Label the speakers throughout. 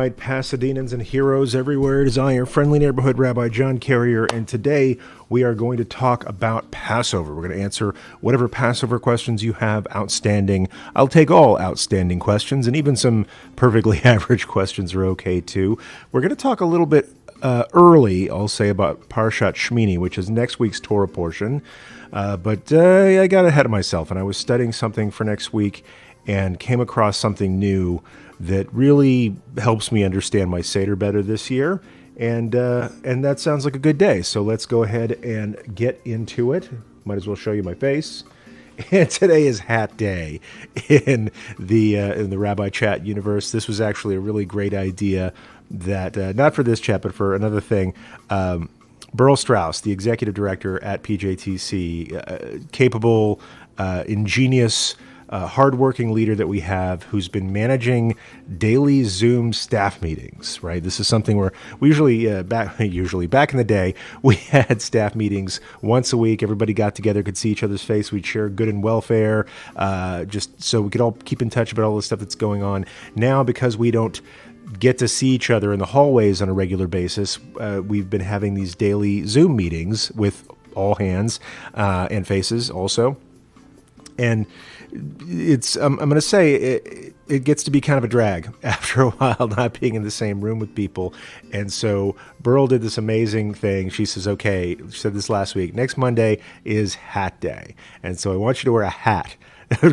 Speaker 1: right, Pasadenans and heroes everywhere. It is I, your friendly neighborhood Rabbi John Carrier, and today we are going to talk about Passover. We're going to answer whatever Passover questions you have outstanding. I'll take all outstanding questions, and even some perfectly average questions are okay too. We're going to talk a little bit early, I'll say, about Parashat Shemini, which is next week's Torah portion. But I got ahead of myself, and I was studying something for next week and came across something new that really helps me understand my Seder better this year. And that sounds like a good day. So let's go ahead and get into it. Might as well show you my face. And today is Hat Day in the RabbiChat universe. This was actually a really great idea that, not for this chat, but for another thing. Burl Strauss, the executive director at PJTC, capable, ingenious, hardworking leader that we have who's been managing daily Zoom staff meetings, right? This is something where we usually, back in the day, we had staff meetings once a week. Everybody got together, could see each other's face. We'd share good and welfare, just so we could all keep in touch about all the stuff that's going on. Now, because we don't get to see each other in the hallways on a regular basis, we've been having these daily Zoom meetings with all hands and faces also. And it's I'm going to say it gets to be kind of a drag after a while not being in the same room with people. And so Burl did this amazing thing. She says, okay, she said this last week, next Monday is Hat Day. And so I want you to wear a hat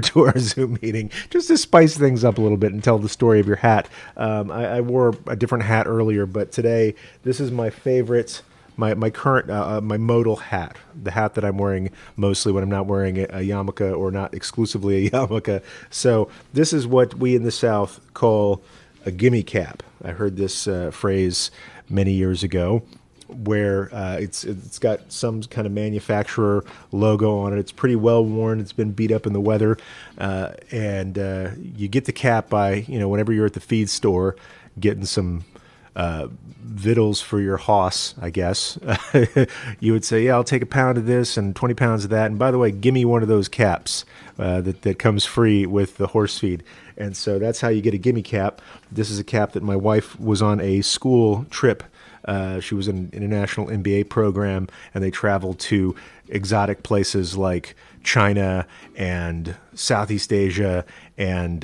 Speaker 1: to our Zoom meeting, just to spice things up a little bit and tell the story of your hat. I wore a different hat earlier, but today this is my favorite. My current, my modal hat, the hat that I'm wearing mostly when I'm not wearing a yarmulke or not exclusively a yarmulke. So this is what we in the South call a gimme cap. I heard this phrase many years ago, where it's got some kind of manufacturer logo on it. It's pretty well worn. It's been beat up in the weather, and you get the cap by whenever you're at the feed store getting some victuals for your hoss, I guess. You would say, yeah, I'll take a pound of this and 20 pounds of that. And by the way, give me one of those caps that comes free with the horse feed. And so that's how you get a gimme cap. This is a cap that my wife was on a school trip. She was in an international MBA program, and they traveled to exotic places like China and Southeast Asia and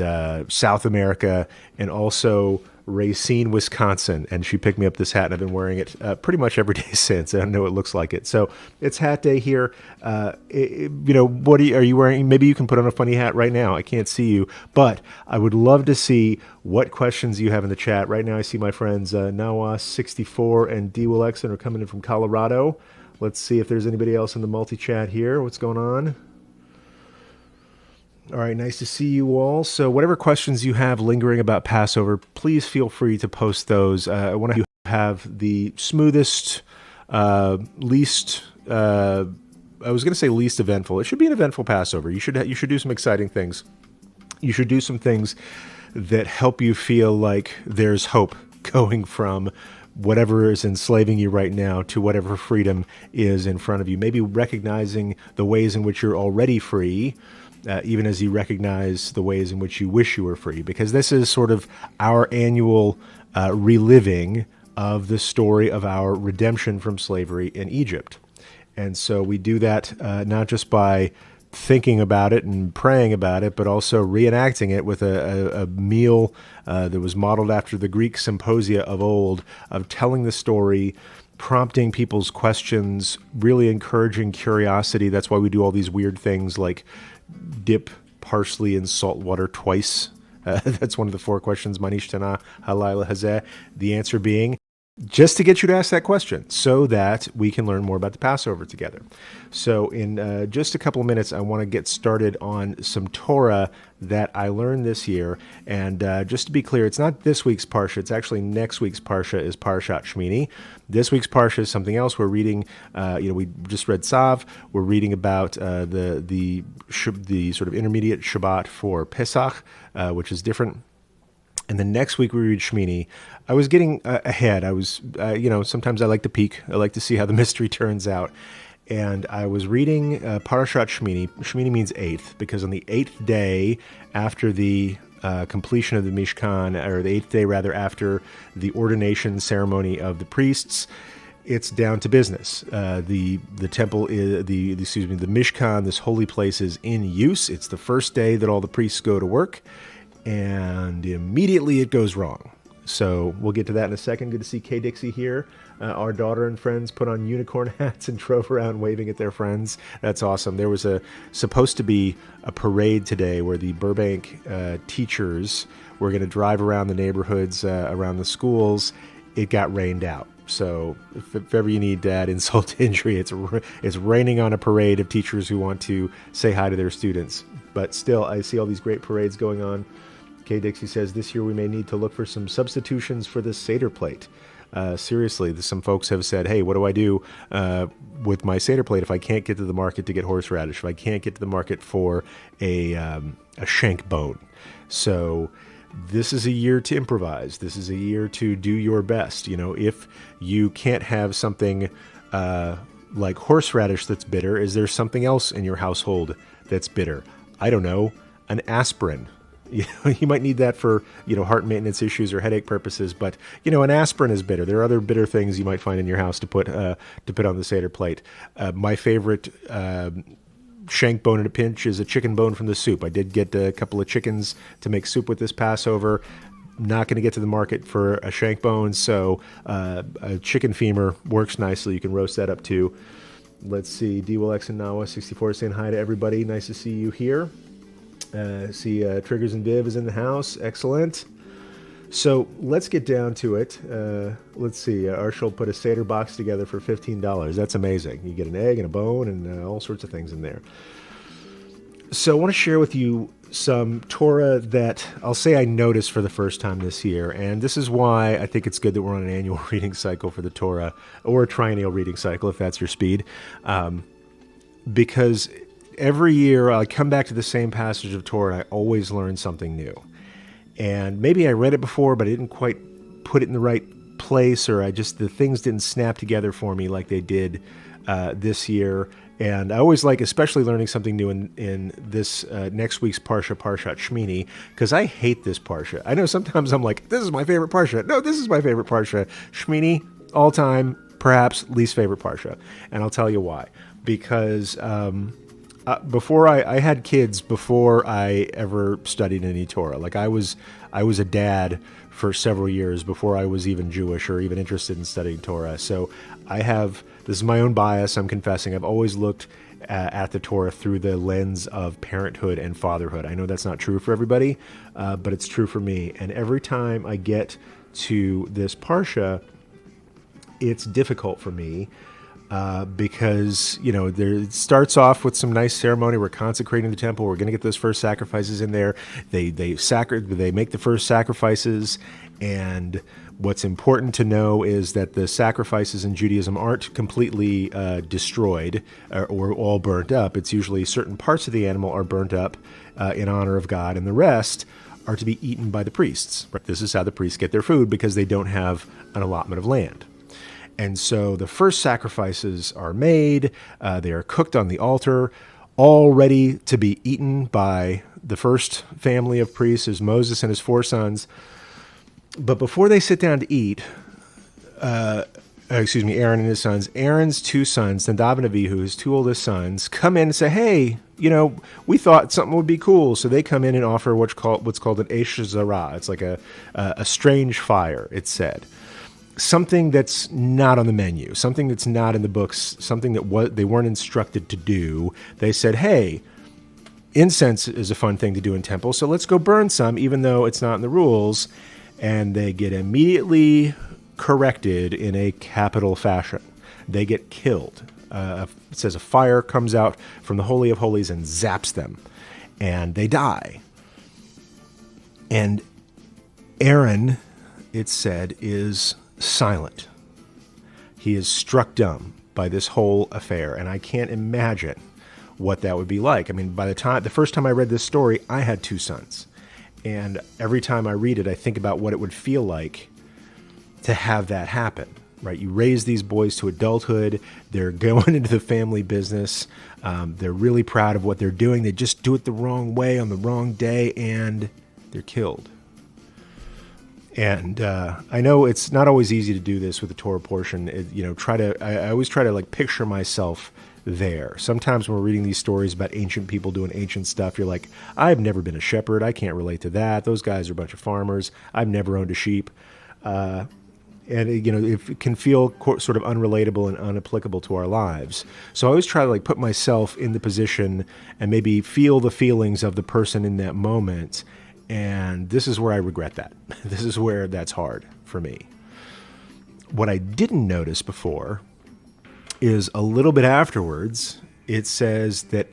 Speaker 1: South America, and also Racine, Wisconsin, and she picked me up this hat, and I've been wearing it pretty much every day since. I don't know, it looks like it. So it's Hat Day here. What are you wearing? Maybe you can put on a funny hat right now. I can't see you, but I would love to see what questions you have in the chat. Right now I see my friends Nawas64 and D. Will Exon are coming in from Colorado. Let's see if there's anybody else in the multi-chat here. What's going on? All right, nice to see you all. So whatever questions you have lingering about Passover, please feel free to post those. I want to have the smoothest, least, I was going to say least eventful. It should be an eventful Passover. You should do some exciting things. You should do some things that help you feel like there's hope going from whatever is enslaving you right now to whatever freedom is in front of you. Maybe recognizing the ways in which you're already free, even as you recognize the ways in which you wish you were free, because this is sort of our annual reliving of the story of our redemption from slavery in Egypt. And so we do that not just by thinking about it and praying about it, but also reenacting it with a meal that was modeled after the Greek symposia of old, of telling the story, prompting people's questions, really encouraging curiosity. That's why we do all these weird things like dip parsley in salt water twice. That's one of the 4 questions. Manishtana halayla hazeh. The answer being just to get you to ask that question so that we can learn more about the Passover together. So in just a couple of minutes, I want to get started on some Torah that I learned this year. And just to be clear, it's not this week's Parsha. It's actually next week's Parsha is Parashat Shemini. This week's Parsha is something else. We're reading, we just read Tzav. We're reading about the sort of intermediate Shabbat for Pesach, which is different. And then next week we read Shemini. I was getting ahead. I was, sometimes I like to peek. I like to see how the mystery turns out. And I was reading Parashat Shemini. Shemini means 8th, because on the 8th day after the completion of the Mishkan, or the 8th day rather, after the ordination ceremony of the priests, it's down to business. The temple is the Mishkan, this holy place, is in use. It's the first day that all the priests go to work, and immediately it goes wrong. So we'll get to that in a second. Good to see Kay Dixie here. Our daughter and friends put on unicorn hats and drove around waving at their friends. That's awesome. There was supposed to be a parade today where the Burbank teachers were going to drive around the neighborhoods, around the schools. It got rained out. So if ever you need to add insult to injury, it's raining on a parade of teachers who want to say hi to their students. But still, I see all these great parades going on. Kay Dixie says, this year we may need to look for some substitutions for the Seder plate. Seriously, some folks have said, hey, what do I do with my Seder plate if I can't get to the market to get horseradish, if I can't get to the market for a shank bone? So this is a year to improvise. This is a year to do your best. You know, if you can't have something like horseradish that's bitter, is there something else in your household that's bitter? I don't know, an aspirin. You might need that for, heart maintenance issues or headache purposes, but, an aspirin is bitter. There are other bitter things you might find in your house to put on the Seder plate. My favorite shank bone in a pinch is a chicken bone from the soup. I did get a couple of chickens to make soup with this Passover. Not going to get to the market for a shank bone, so a chicken femur works nicely. You can roast that up too. Let's see, D-Will-X and Nawa64 saying hi to everybody. Nice to see you here. See, Triggers and Viv is in the house. Excellent. So let's get down to it. Let's see. Arshel put a Seder box together for $15. That's amazing. You get an egg and a bone and all sorts of things in there. So I want to share with you some Torah that I'll say I noticed for the first time this year. And this is why I think it's good that we're on an annual reading cycle for the Torah, or a triennial reading cycle, if that's your speed. Because every year I come back to the same passage of Torah and I always learn something new. And maybe I read it before, but I didn't quite put it in the right place, or the things didn't snap together for me like they did this year. And I always like especially learning something new in this next week's Parashat Shemini, because I hate this Parsha. I know sometimes I'm like, this is my favorite Parsha. No, this is my favorite Parsha. Shemini, all time, perhaps least favorite Parsha. And I'll tell you why. Because before I had kids before I ever studied any Torah. Like I was a dad for several years before I was even Jewish or even interested in studying Torah. So this is my own bias, I'm confessing. I've always looked at the Torah through the lens of parenthood and fatherhood. I know that's not true for everybody, but it's true for me. And every time I get to this Parsha, it's difficult for me. Because, it starts off with some nice ceremony. We're consecrating the temple. We're going to get those first sacrifices in there. They make the first sacrifices. And what's important to know is that the sacrifices in Judaism aren't completely destroyed or all burnt up. It's usually certain parts of the animal are burnt up in honor of God, and the rest are to be eaten by the priests. This is how the priests get their food, because they don't have an allotment of land. And so the first sacrifices are made, they are cooked on the altar, all ready to be eaten by the first family of priests, is Moses and his 4 sons. But before they sit down to eat, Aaron and his sons, Aaron's 2 sons, Nadav and Avihu, his 2 oldest sons, come in and say, hey, we thought something would be cool. So they come in and offer what's called an Eish Zarah. It's like a strange fire, it's said. Something that's not on the menu, something that's not in the books, something that they weren't instructed to do. They said, hey, incense is a fun thing to do in temple, so let's go burn some, even though it's not in the rules. And they get immediately corrected in a capital fashion. They get killed. It says a fire comes out from the Holy of Holies and zaps them, and they die. And Aaron, it said, is silent. He is struck dumb by this whole affair, and I can't imagine what that would be like. I mean, the first time I read this story, I had 2 sons, and every time I read it, I think about what it would feel like to have that happen. Right? You raise these boys to adulthood. They're going into the family business. They're really proud of what they're doing. They just do it the wrong way on the wrong day, and They're killed. And I know it's not always easy to do this with the Torah portion. I always try to like picture myself there. Sometimes when we're reading these stories about ancient people doing ancient stuff, you're like, I've never been a shepherd. I can't relate to that. Those guys are a bunch of farmers. I've never owned a sheep. And it can feel sort of unrelatable and unapplicable to our lives. So I always try to like put myself in the position and maybe feel the feelings of the person in that moment. And this is where I regret that. This is where that's hard for me. What I didn't notice before is a little bit afterwards, it says that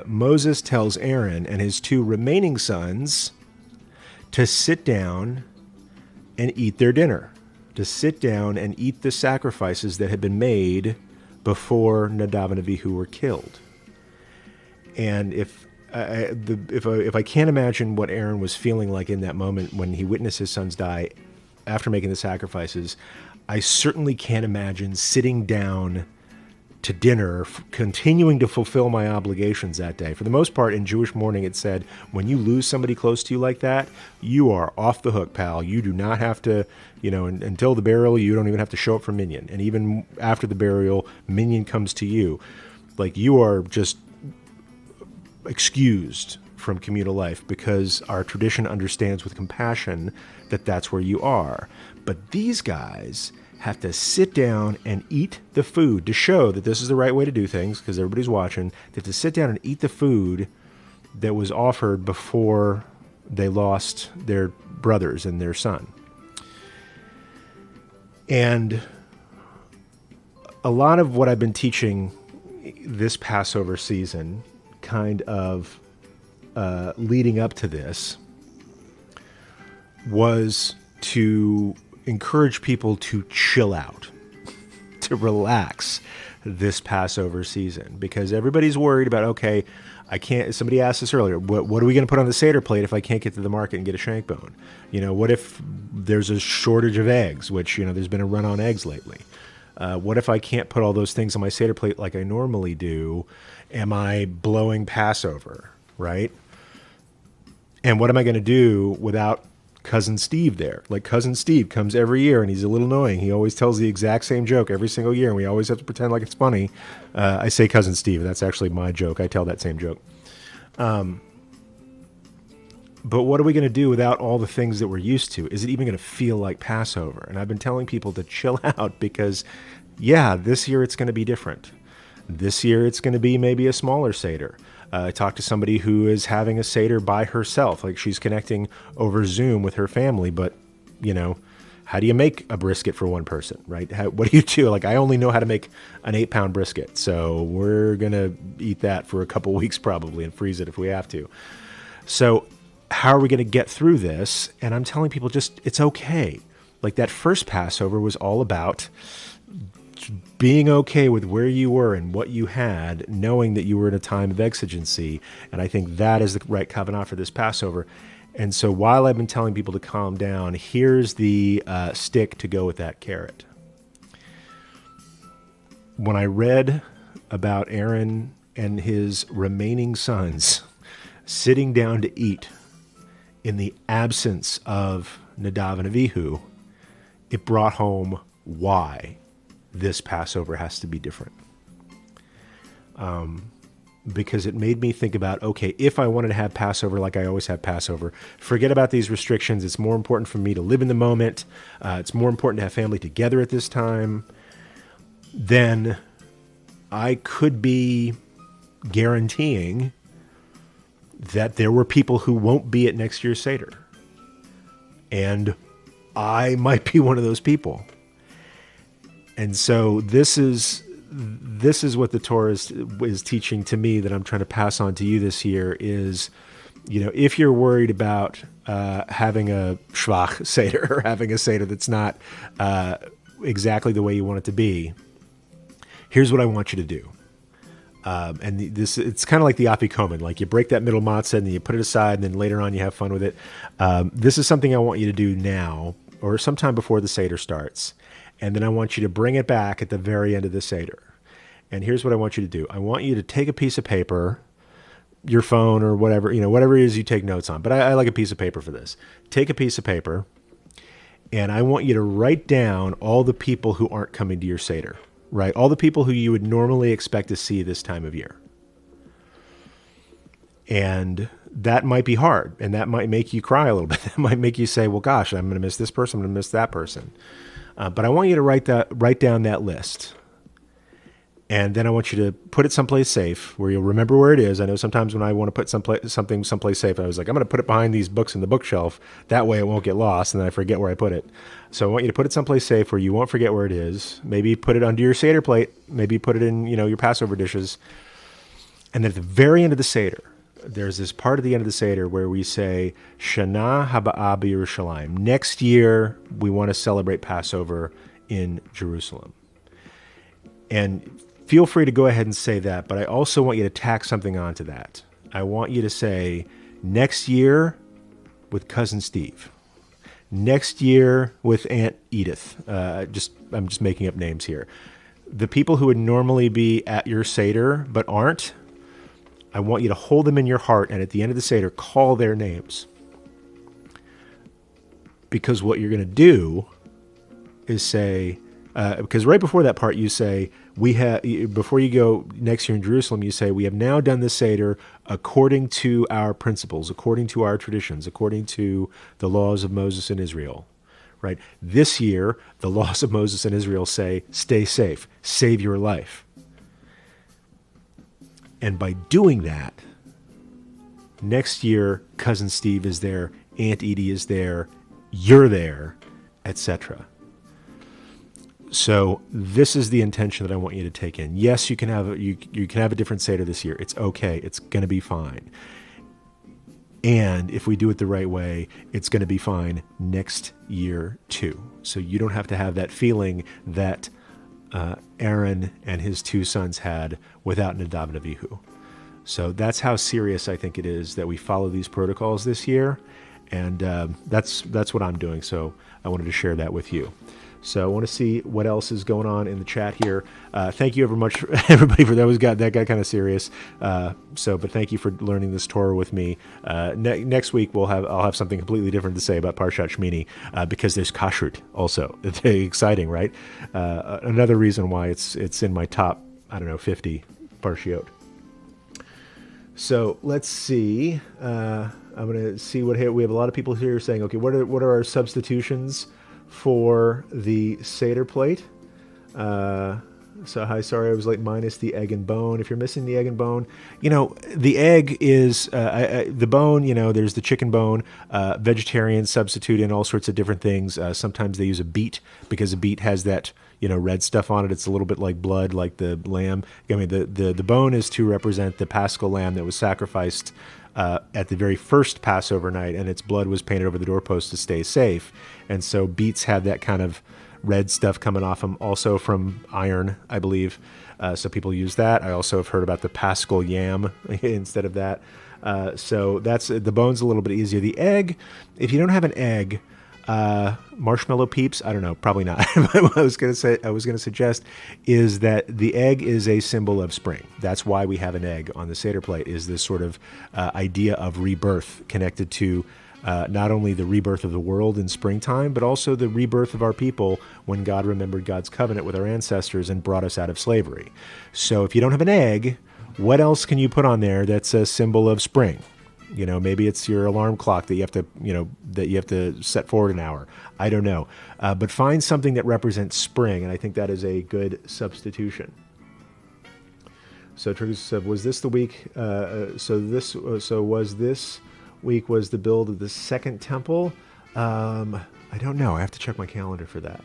Speaker 1: Moses tells Aaron and his two remaining sons to sit down and eat their dinner, to sit down and eat the sacrifices that had been made before Nadav and Abihu were killed. And if I can't imagine what Aaron was feeling like in that moment when he witnessed his sons die after making the sacrifices, I certainly can't imagine sitting down to dinner, continuing to fulfill my obligations that day. For the most part, in Jewish mourning, it said, when you lose somebody close to you like that, you are off the hook, pal. You do not have to, until the burial, you don't even have to show up for minyan. And even after the burial, minyan comes to you. Like, you are just excused from communal life because our tradition understands with compassion that that's where you are. But these guys have to sit down and eat the food to show that this is the right way to do things because everybody's watching. They have to sit down and eat the food that was offered before they lost their brothers and their son. And a lot of what I've been teaching this Passover season, kind of leading up to this, was to encourage people to chill out, to relax this Passover season, because everybody's worried about, okay, I can't, somebody asked us earlier, what are we going to put on the Seder plate if I can't get to the market and get a shank bone? What if there's a shortage of eggs, which, there's been a run on eggs lately? What if I can't put all those things on my Seder plate like I normally do? Am I blowing Passover, right? And what am I going to do without Cousin Steve there? Like, Cousin Steve comes every year and he's a little annoying. He always tells the exact same joke every single year and we always have to pretend like it's funny. I say Cousin Steve, that's actually my joke. I tell that same joke. But what are we going to do without all the things that we're used to? Is it even going to feel like Passover? And I've been telling people to chill out because, this year it's going to be different. This year it's going to be maybe a smaller Seder. I talked to somebody who is having a Seder by herself, like she's connecting over Zoom with her family, but, how do you make a brisket for one person, right? What do you do? Like, I only know how to make an 8-pound brisket, so we're going to eat that for a couple weeks probably and freeze it if we have to. So how are we going to get through this? And I'm telling people it's okay. Like, that first Passover was all about being okay with where you were and what you had, knowing that you were in a time of exigency. And I think that is the right kavanah for this Passover. And so while I've been telling people to calm down, here's the stick to go with that carrot. When I read about Aaron and his remaining sons sitting down to eat in the absence of Nadav and Abihu, it brought home why this Passover has to be different. Because it made me think about, okay, if I wanted to have Passover like I always have Passover, forget about these restrictions. It's more important for me to live in the moment. It's more important to have family together at this time. Then I could be guaranteeing that there were people who won't be at next year's Seder. And I might be one of those people. And so this is what the Torah is teaching to me that I'm trying to pass on to you this year is, if you're worried about having a shvach Seder or having a Seder that's not exactly the way you want it to be, here's what I want you to do. And it's kind of like the afikomen, like you break that middle matzah and then you put it aside and then later on you have fun with it. This is something I want you to do now or sometime before the Seder starts. And then I want you to bring it back at the very end of the Seder. And here's what I want you to do. I want you to take a piece of paper, your phone or whatever, whatever it is you take notes on. But I like a piece of paper for this. Take a piece of paper, and I want you to write down all the people who aren't coming to your Seder, right? All the people who you would normally expect to see this time of year. And that might be hard, and that might make you cry a little bit. That might make you say, well, gosh, I'm going to miss this person, I'm going to miss that person. But I want you to write down that list. And then I want you to put it someplace safe where you'll remember where it is. I know sometimes when I want to put something someplace safe, I was like, I'm going to put it behind these books in the bookshelf. That way it won't get lost, and then I forget where I put it. So I want you to put it someplace safe where you won't forget where it is. Maybe put it under your Seder plate. Maybe put it in, your Passover dishes. And then at the very end of the Seder, there's this part at the end of the Seder where we say, Shana Haba'a B'Yerushalayim. Next year, we want to celebrate Passover in Jerusalem. And feel free to go ahead and say that, but I also want you to tack something onto that. I want you to say, next year with Cousin Steve. Next year with Aunt Edith. I'm just making up names here. The people who would normally be at your Seder but aren't, I want you to hold them in your heart, and at the end of the Seder, call their names. Because what you're going to do is say, because right before that part, you say, before you go next year in Jerusalem, you say, we have now done the Seder according to our principles, according to our traditions, according to the laws of Moses and Israel. Right? This year, the laws of Moses and Israel say, stay safe, save your life. And by doing that, next year, Cousin Steve is there, Aunt Edie is there, you're there, etc. So this is the intention that I want you to take in. Yes, you can have a different Seder this year. It's okay. It's going to be fine. And if we do it the right way, it's going to be fine next year too. So you don't have to have that feeling that Aaron and his two sons had without Nadav and Avihu. So that's how serious I think it is that we follow these protocols this year, and that's what I'm doing. So I wanted to share that with you. So I want to see what else is going on in the chat here. Thank you very much, everybody, for that. That got kind of serious. But thank you for learning this Torah with me. Next week I'll have something completely different to say about Parashat Shemini because there's kashrut also. It's exciting, right? Another reason why it's in my top 50 parshiot. So let's see. I'm going to see what we have. A lot of people here saying, okay, what are our substitutions for the Seder plate? So hi, sorry, I was late, minus the egg and bone. If you're missing the egg and bone, the egg is the bone. There's the chicken bone. Vegetarians substitute in all sorts of different things. Sometimes they use a beet because a beet has that red stuff on it. It's a little bit like blood, like the lamb. I mean, the bone is to represent the Paschal lamb that was sacrificed at the very first Passover night, and its blood was painted over the doorpost to stay safe. And so beets have that kind of red stuff coming off them, also from iron, I believe. So people use that. I also have heard about the Paschal yam instead of that. So that's the bone's a little bit easier. The egg, if you don't have an egg, marshmallow peeps, I don't know, probably not. What I was going to suggest is that the egg is a symbol of spring. That's why we have an egg on the Seder plate, is this sort of idea of rebirth connected to not only the rebirth of the world in springtime, but also the rebirth of our people when God remembered God's covenant with our ancestors and brought us out of slavery. So if you don't have an egg, what else can you put on there that's a symbol of spring? Maybe it's your alarm clock that you have to set forward an hour. I don't know. But find something that represents spring, and I think that is a good substitution. So Trigus said, was this the week? Was this week was the build of the second temple? I don't know. I have to check my calendar for that.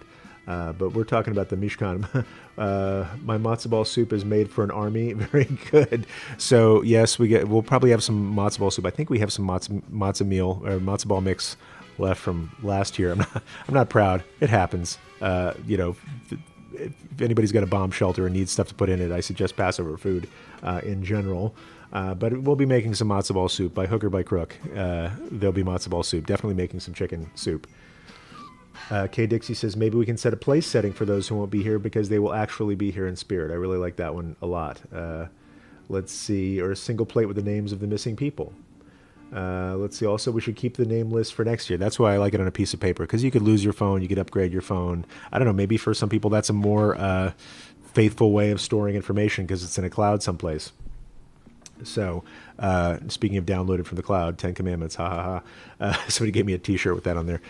Speaker 1: But we're talking about the Mishkan. My matzo ball soup is made for an army. Very good. So yes, we'll probably have some matzo ball soup. I think we have some matzo meal or matzo ball mix left from last year. I'm not proud. It happens. If anybody's got a bomb shelter and needs stuff to put in it, I suggest Passover food in general. But we'll be making some matzo ball soup by hook or by crook. There'll be matzo ball soup. Definitely making some chicken soup. Kay Dixie says, maybe we can set a place setting for those who won't be here because they will actually be here in spirit. I really like that one a lot. Let's see, or a single plate with the names of the missing people. Let's see. Also, we should keep the name list for next year. That's why I like it on a piece of paper, because you could lose your phone, you could upgrade your phone. I don't know. Maybe for some people that's a more faithful way of storing information because it's in a cloud someplace. So, speaking of downloaded from the cloud, 10 Commandments, ha ha ha. Somebody gave me a T-shirt with that on there.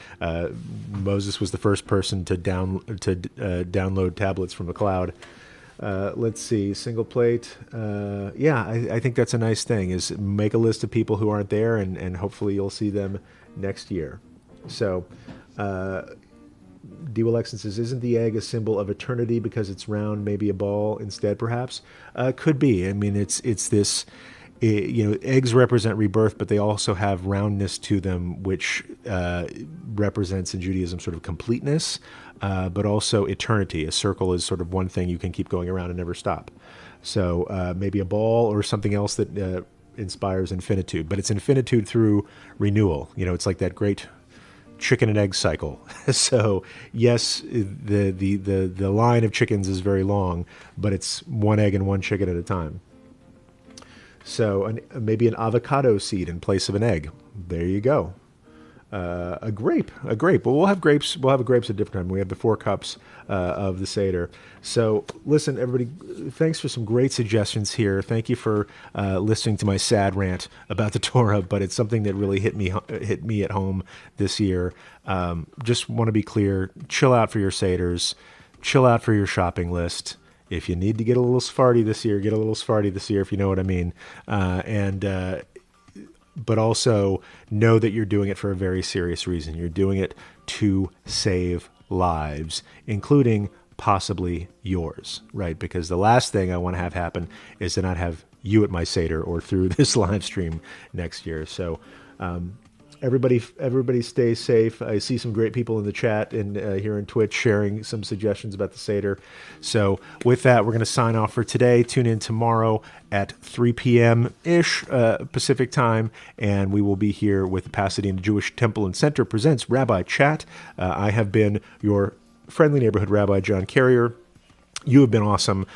Speaker 1: Moses was the first person to download tablets from the cloud. Let's see, single plate. I think that's a nice thing, is make a list of people who aren't there, and hopefully you'll see them next year. So, D. Willexon says, isn't the egg a symbol of eternity because it's round, maybe a ball instead, perhaps? Could be. I mean, it's this, eggs represent rebirth, but they also have roundness to them, which represents in Judaism sort of completeness, but also eternity. A circle is sort of one thing you can keep going around and never stop. So maybe a ball or something else that inspires infinitude, but it's infinitude through renewal. It's like that great chicken and egg cycle. So yes, the line of chickens is very long, but it's one egg and one chicken at a time. So maybe an avocado seed in place of an egg. There you go. A grape. Well, we'll have grapes. We'll have grapes at a different time. We have the 4 cups of the Seder. So listen, everybody, thanks for some great suggestions here. Thank you for listening to my sad rant about the Torah, but it's something that really hit me at home this year. Just want to be clear, chill out for your Seders, chill out for your shopping list. If you need to get a little Sephardi this year, get a little Sephardi this year, if you know what I mean. But also know that you're doing it for a very serious reason. You're doing it to save lives, including possibly yours, right? Because the last thing I want to have happen is to not have you at my Seder or through this live stream next year. So everybody stay safe. I see some great people in the chat and here on Twitch sharing some suggestions about the Seder. So with that, we're going to sign off for today. Tune in tomorrow at 3 p.m.-ish Pacific time, and we will be here with the Pasadena Jewish Temple and Center presents RabbiChat. I have been your friendly neighborhood rabbi, John Carrier. You have been awesome.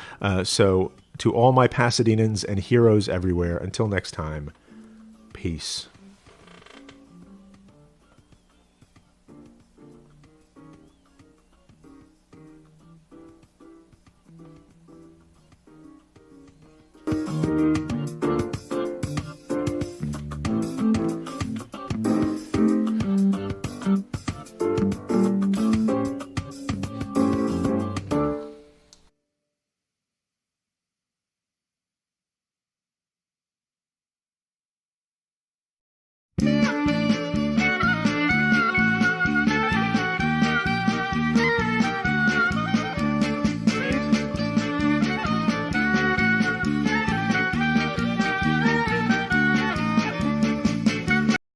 Speaker 1: So to all my Pasadenans and heroes everywhere, until next time, peace.